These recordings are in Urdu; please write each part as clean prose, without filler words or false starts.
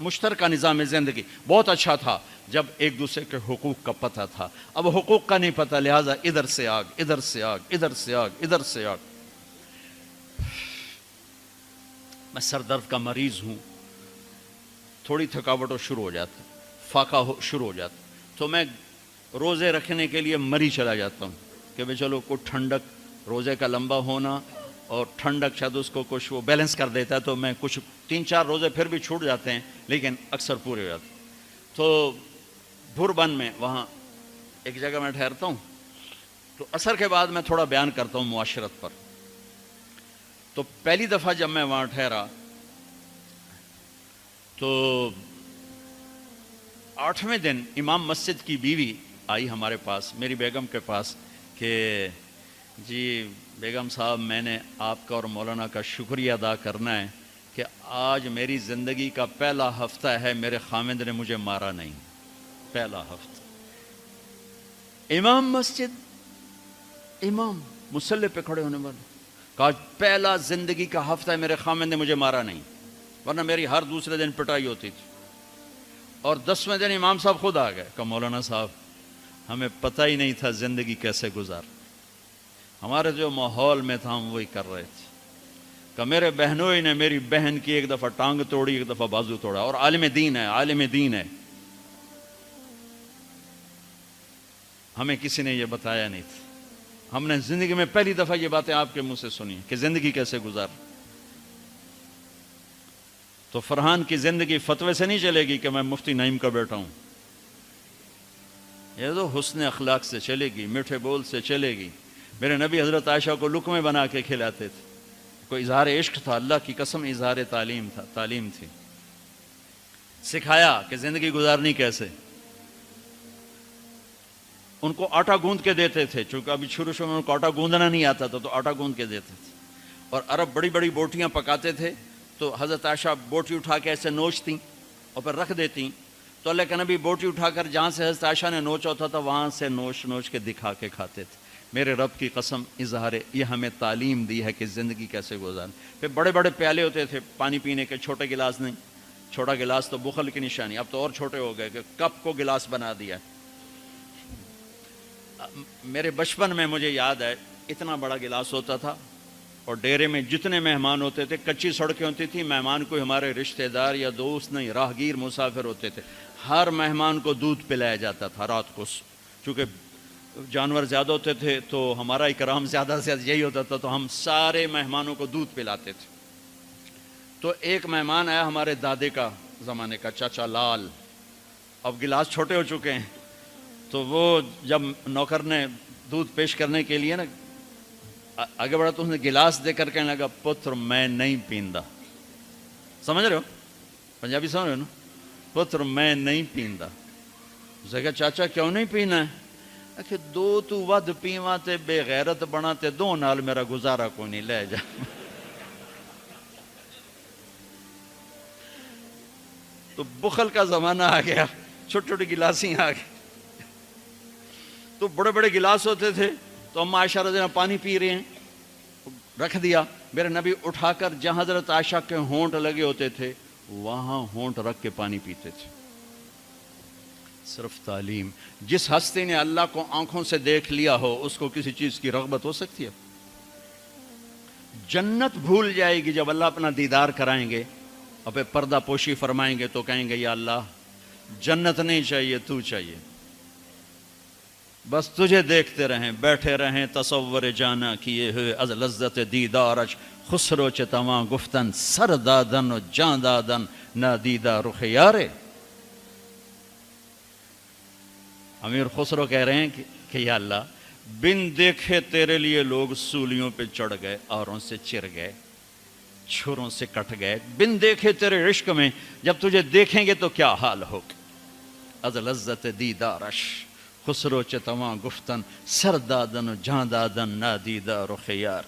مشترکہ نظام زندگی بہت اچھا تھا جب ایک دوسرے کے حقوق کا پتہ تھا. اب حقوق کا نہیں پتہ، لہٰذا ادھر سے آگ، ادھر سے آگ، ادھر سے آگ، ادھر سے آگ. میں سر درد کا مریض ہوں، تھوڑی تھکاوٹ ہو شروع ہو جاتا، فاقہ شروع ہو جاتا، تو میں روزے رکھنے کے لیے مری چلا جاتا ہوں کہ بھئی چلو کوئی ٹھنڈک، روزے کا لمبا ہونا اور ٹھنڈک شاید اس کو کچھ وہ بیلنس کر دیتا ہے، تو میں کچھ 3-4 روزے پھر بھی چھوٹ جاتے ہیں لیکن اکثر پورے ہو جاتے ہیں. تو بھربن میں وہاں ایک جگہ میں ٹھہرتا ہوں، تو عصر کے بعد میں تھوڑا بیان کرتا ہوں معاشرت پر. تو پہلی دفعہ جب میں وہاں ٹھہرا تو 8ویں دن امام مسجد کی بیوی آئی ہمارے پاس، میری بیگم کے پاس، کہ جی بیگم صاحب میں نے آپ کا اور مولانا کا شکریہ ادا کرنا ہے کہ آج میری زندگی کا پہلا ہفتہ ہے میرے خامند نے مجھے مارا نہیں. پہلا ہفتہ امام مسجد، امام مصلی پہ کھڑے ہونے والے، کہا پہلا زندگی کا ہفتہ ہے میرے خامند نے مجھے مارا نہیں، ورنہ میری ہر دوسرے دن پٹائی ہوتی تھی. اور 10ویں دن امام صاحب خود آ گئے، کہا مولانا صاحب ہمیں پتہ ہی نہیں تھا زندگی کیسے گزار، ہمارے جو ماحول میں تھا ہم وہی کر رہے تھے. کہ میرے بہنوئی نے میری بہن کی ایک دفعہ ٹانگ توڑی، ایک دفعہ بازو توڑا، اور عالم دین ہے، عالم دین ہے. ہمیں کسی نے یہ بتایا نہیں تھا، ہم نے زندگی میں پہلی دفعہ یہ باتیں آپ کے منہ سے سنی کہ زندگی کیسے گزار. تو فرحان کی زندگی فتوے سے نہیں چلے گی کہ میں مفتی نعیم کا بیٹا ہوں، یہ تو حسن اخلاق سے چلے گی، میٹھے بول سے چلے گی. میرے نبی حضرت عائشہ کو لقمے بنا کے کھلاتے تھے، کوئی اظہار عشق تھا، اللہ کی قسم اظہار تعلیم تھی. سکھایا کہ زندگی گزارنی کیسے. ان کو آٹا گوندھ کے دیتے تھے، چونکہ ابھی شروع میں ان کو آٹا گوندنا نہیں آتا تھا، تو آٹا گوندھ کے دیتے تھے. اور عرب بڑی بڑی بوٹیاں پکاتے تھے، تو حضرت عائشہ بوٹی اٹھا کے ایسے نوچتیں اور پھر رکھ دیتیں. تو اللہ کے نبی بوٹی اٹھا کر جہاں سے حضرت عائشہ نے نوچا ہوتا تھا وہاں سے نوچ کے دکھا کے کھاتے تھے. میرے رب کی قسم اظہار یہ ہمیں تعلیم دی ہے کہ زندگی کیسے گزاریں. پھر بڑے بڑے پیالے ہوتے تھے پانی پینے کے، چھوٹے گلاس نہیں. چھوٹا گلاس تو بخل کی نشانی، اب تو اور چھوٹے ہو گئے کہ کپ کو گلاس بنا دیا. میرے بچپن میں مجھے یاد ہے اتنا بڑا گلاس ہوتا تھا، اور ڈیرے میں جتنے مہمان ہوتے تھے، کچی سڑکیں ہوتی تھیں، مہمان کو ہمارے رشتہ دار یا دوست نہیں، راہگیر مسافر ہوتے تھے، ہر مہمان کو دودھ پلایا جاتا تھا رات کو. چونکہ جانور زیادہ ہوتے تھے تو ہمارا اکرام زیادہ سے یہی ہوتا تھا، تو ہم سارے مہمانوں کو دودھ پلاتے تھے. تو ایک مہمان آیا ہمارے دادے کا زمانے کا، چاچا لال. اب گلاس چھوٹے ہو چکے ہیں، تو وہ جب نوکر نے دودھ پیش کرنے کے لیے نا آگے بڑھا تو اس نے گلاس دے کر کہنے لگا پتر میں نہیں پیندا. سمجھ رہے ہو پنجابی سمجھ رہے ہو نا؟ پتر میں نہیں پیندا. اسے کہا چاچا کیوں نہیں پینا ہے؟ کہ دو تو ود پیواں تے بے غیرت بنا تے دو نال میرا گزارا کوئی نہیں، لے جا. تو بخل کا زمانہ آ گیا، چھوٹی چھوٹی گلاسیں آ گئی. تو بڑے بڑے گلاس ہوتے تھے، تو اما عائشہ رضی اللہ عنہا پانی پی رہے ہیں، رکھ دیا. میرے نبی اٹھا کر جہاں حضرت عائشہ کے ہونٹ لگے ہوتے تھے وہاں ہونٹ رکھ کے پانی پیتے تھے. صرف تعلیم. جس ہستی نے اللہ کو آنکھوں سے دیکھ لیا ہو اس کو کسی چیز کی رغبت ہو سکتی ہے؟ جنت بھول جائے گی جب اللہ اپنا دیدار کرائیں گے اور پھر پردہ پوشی فرمائیں گے تو کہیں گے یا اللہ جنت نہیں چاہیے، تو چاہیے، بس تجھے دیکھتے رہیں، بیٹھے رہیں تصور جانا کیے ہوئے از لذت دیدارش خسرو چتواں گفتن سر دادن و جان دادن نادیدہ رخ یارے. امیر خسرو کہہ رہے ہیں کہ یا اللہ بن دیکھے تیرے لیے لوگ سولیوں پہ چڑھ گئے، آروں سے چر گئے، چھروں سے کٹ گئے. بن دیکھے تیرے عشق میں جب تجھے دیکھیں گے تو کیا حال ہوگا. از لذت دیدارش خسرو چتواں گفتن سر دادن و جان دادن نادیدہ رخ یار.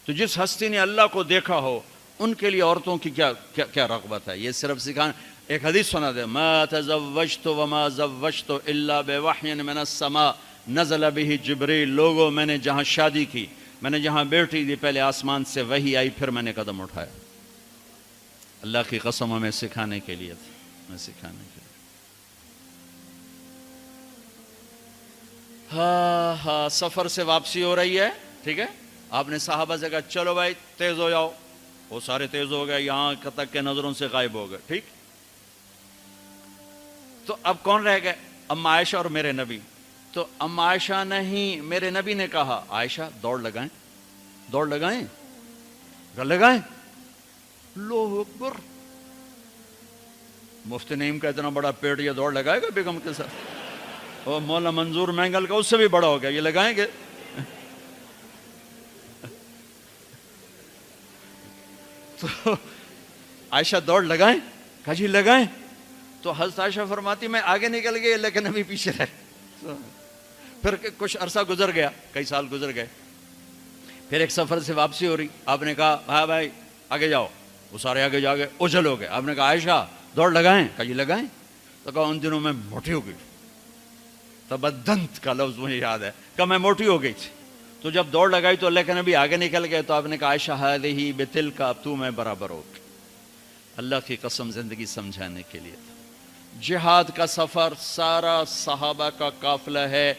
تو جس ہستی نے اللہ کو دیکھا ہو ان کے لیے عورتوں کی کیا رغبت ہے. یہ صرف سکھانا. ایک حدیث سنا دے، ما تزوجت وما زوجت الا بوحی من السماء نزل به جبریل. لوگوں میں نے جہاں شادی کی، میں نے جہاں بیٹی دی، پہلے آسمان سے وحی آئی پھر میں نے قدم اٹھایا. اللہ کی قسم ہمیں سکھانے کے لیے تھا، ہمیں سکھانے کے لیے۔ ہاں سفر سے واپسی ہو رہی ہے، ٹھیک ہے، آپ نے صحابہ سے کہا چلو بھائی تیز ہو جاؤ، وہ سارے تیز ہو گئے، یہاں تک کہ نظروں سے غائب ہو گئے، ٹھیک۔ تو اب کون رہ گئے؟ اما عائشہ اور میرے نبی۔ تو اما عائشہ نہیں، میرے نبی نے کہا عائشہ دوڑ لگائیں، دوڑ لگائیں، لگائیں۔ اللہ اکبر، مفتی نعیم کا اتنا بڑا پیٹ، یہ دوڑ لگائے گا بیگم کے ساتھ؟ اور مولانا منظور مینگل کا اس سے بھی بڑا ہو گیا، یہ لگائیں گے؟ تو عائشہ دوڑ لگائیں، کہا جی لگائیں۔ تو حضرت عائشہ فرماتی میں آگے نکل گئی لیکن نبی پیچھے رہے۔ پھر کچھ عرصہ گزر گیا، کئی سال گزر گئے، پھر ایک سفر سے واپسی ہو رہی، آپ نے کہا ہاں بھائی آگے جاؤ، وہ سارے آگے جا گئے، اجل ہو گئے۔ آپ نے کہا عائشہ دوڑ لگائیں، کہا جی لگائیں۔ تو کہا ان دنوں میں موٹی ہو گئی، تبدنت کا لفظ مجھے یاد ہے، کہ میں موٹی ہو گئی تھی۔ تو جب دوڑ لگائی تو اللہ کے نبی آگے نکل گئے، تو آپ نے کہا عائشہ ہذہ بتلک، اب تو میں برابر ہو گئی۔ اللہ کی قسم زندگی سمجھانے کے لیے تھا۔ جہاد کا سفر سارا صحابہ کا قافلہ ہے،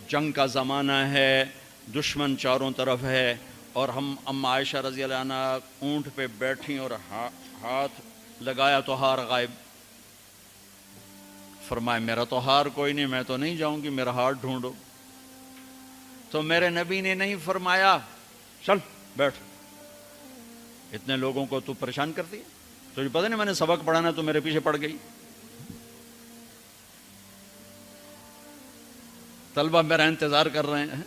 جنگ کا زمانہ ہے، دشمن چاروں طرف ہے، اور ہم اما عائشہ رضی اللہ عنہ اونٹ پہ بیٹھیں اور ہاتھ لگایا تو ہار غائب۔ فرمایا میرا تو ہار کوئی نہیں، میں تو نہیں جاؤں گی، میرا ہار ڈھونڈو۔ تو میرے نبی نے نہیں فرمایا چل بیٹھ، اتنے لوگوں کو تو پریشان کرتی ہے، تجھے پتہ نہیں میں نے سبق پڑھانا تو میرے پیچھے پڑ گئی۔ طلبہ میرا انتظار کر رہے ہیں۔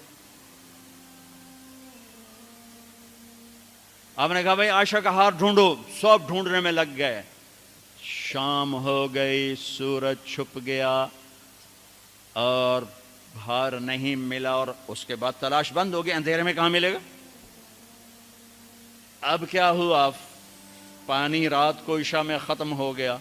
آپ نے کہا بھائی عائشہ کا ہار ڈھونڈو، سب ڈھونڈنے میں لگ گئے۔ شام ہو گئی، سورج چھپ گیا اور ہار نہیں ملا، اور اس کے بعد تلاش بند ہو گئی، اندھیرے میں کہاں ملے گا؟ اب کیا ہوا؟ پانی رات کو عشاء میں ختم ہو گیا،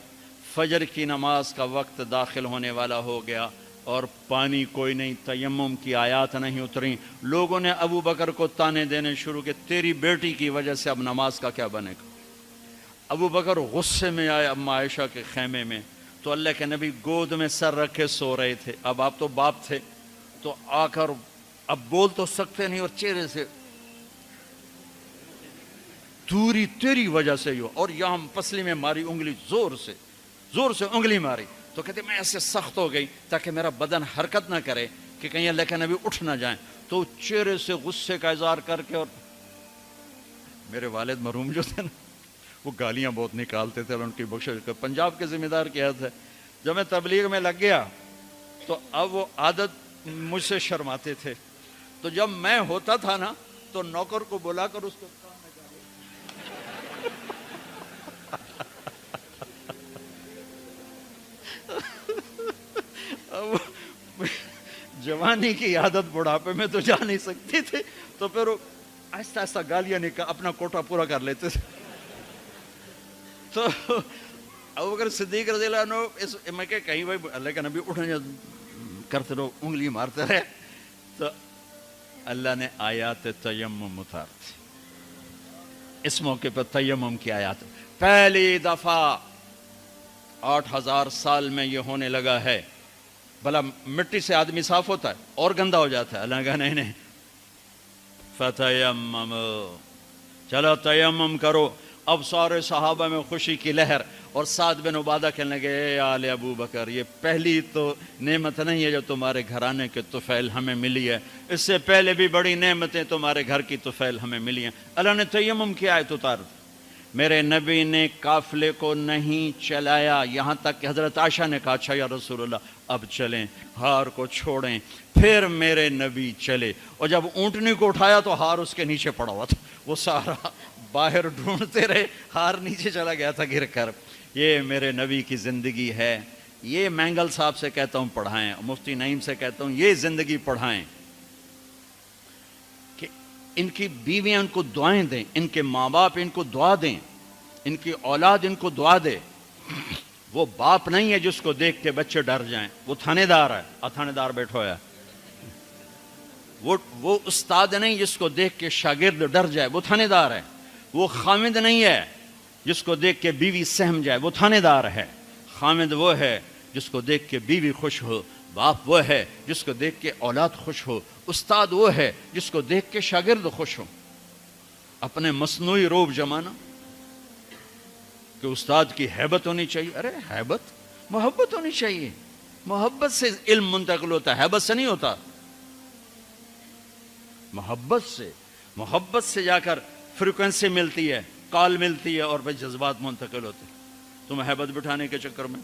فجر کی نماز کا وقت داخل ہونے والا ہو گیا، اور پانی کوئی نہیں، تیمم کی آیات نہیں اتری۔ لوگوں نے ابو بکر کو تانے دینے شروع کہ تیری بیٹی کی وجہ سے اب نماز کا کیا بنے گا؟ ابو بکر غصے میں آئے اما عائشہ کے خیمے میں، تو اللہ کے نبی گود میں سر رکھے سو رہے تھے۔ اب آپ تو باپ تھے، تو آ کر اب بول تو سکتے نہیں، اور چہرے سے دوری تیری وجہ سے ہو، اور یہاں پسلی میں ماری انگلی، زور سے انگلی ماری۔ تو کہتے میں ایسے سخت ہو گئی تاکہ میرا بدن حرکت نہ کرے کہ کہیں اللہ کے نبی اٹھ نہ جائیں۔ تو چہرے سے غصے کا اظہار کر کے، اور میرے والد مرحوم جو تھے نا، وہ گالیاں بہت نکالتے تھے، ان کی بخشش کا پنجاب کے ذمہ دار کیا تھا۔ جب میں تبلیغ میں لگ گیا تو اب وہ عادت مجھ سے شرماتے تھے، تو جب میں ہوتا تھا نا تو نوکر کو بلا کر اس کو جوانی کی عادت بڑھاپے میں تو جا نہیں سکتی تھی، تو پھر آہستہ آہستہ گالیاں اپنا کوٹا پورا کر لیتے تھے۔ تو ابوبکر صدیق رضی اللہ عنہ میں کہ کہیں بھائی اللہ کا نبی اٹھنے کرتے رہو، انگلی مارتے رہے، تو اللہ نے آیات تیمم اتار دی۔ اس موقع پر تیمم کی آیات پہلی دفعہ 8000 سال میں یہ ہونے لگا ہے۔ بھلا مٹی سے آدمی صاف ہوتا ہے اور گندا ہو جاتا ہے؟ اللہ کہا نہیں، فتیمم، چلو تیمم کرو۔ اب سارے صحابہ میں خوشی کی لہر، اور سعد بن عبادہ کہنے لگے اے آل ابو بکر، یہ پہلی تو نعمت نہیں ہے جو تمہارے گھرانے کے طفیل ہمیں ملی ہے، اس سے پہلے بھی بڑی نعمتیں تمہارے گھر کی طفیل ہمیں ملی ہیں۔ اللہ نے تیمم کی آیت اتار دی۔ میرے نبی نے قافلے کو نہیں چلایا، یہاں تک کہ حضرت عائشہ نے کہا اچھا یا رسول اللہ اب چلیں، ہار کو چھوڑیں۔ پھر میرے نبی چلے، اور جب اونٹنی کو اٹھایا تو ہار اس کے نیچے پڑا ہوا تھا، وہ سارا باہر ڈھونڈتے رہے، ہار نیچے چلا گیا تھا گر کر۔ یہ میرے نبی کی زندگی ہے، یہ مینگل صاحب سے کہتا ہوں پڑھائیں، مفتی نعیم سے کہتا ہوں یہ زندگی پڑھائیں، کہ ان کی بیویاں ان کو دعائیں دیں، ان کے ماں باپ ان کو دعا دیں، ان کی اولاد ان کو دعا دے۔ وہ باپ نہیں ہے جس کو دیکھ کے بچے ڈر جائیں، وہ تھانے دار ہے، تھانے دار بیٹھا ہوا ہے۔ وہ استاد نہیں جس کو دیکھ کے شاگرد ڈر جائے، وہ تھانے دار ہے۔ وہ خامد نہیں ہے جس کو دیکھ کے بیوی سہم جائے وہ تھانے دار ہے. خامد وہ ہے جس کو دیکھ کے بیوی خوش ہو. باپ وہ ہے جس کو دیکھ کے اولاد خوش ہو. استاد وہ ہے جس کو دیکھ کے شاگرد خوش ہو. اپنے مصنوعی روب جمانا کہ استاد کی ہیبت ہونی چاہیے. ارے ہیبت، محبت ہونی چاہیے. محبت سے علم منتقل ہوتا ہے، ہیبت سے نہیں ہوتا. محبت سے جا کر فریکوینسی ملتی ہے، کال ملتی ہے، اور پھر جذبات منتقل ہوتے ہیں. تم ہیبت بٹھانے کے چکر میں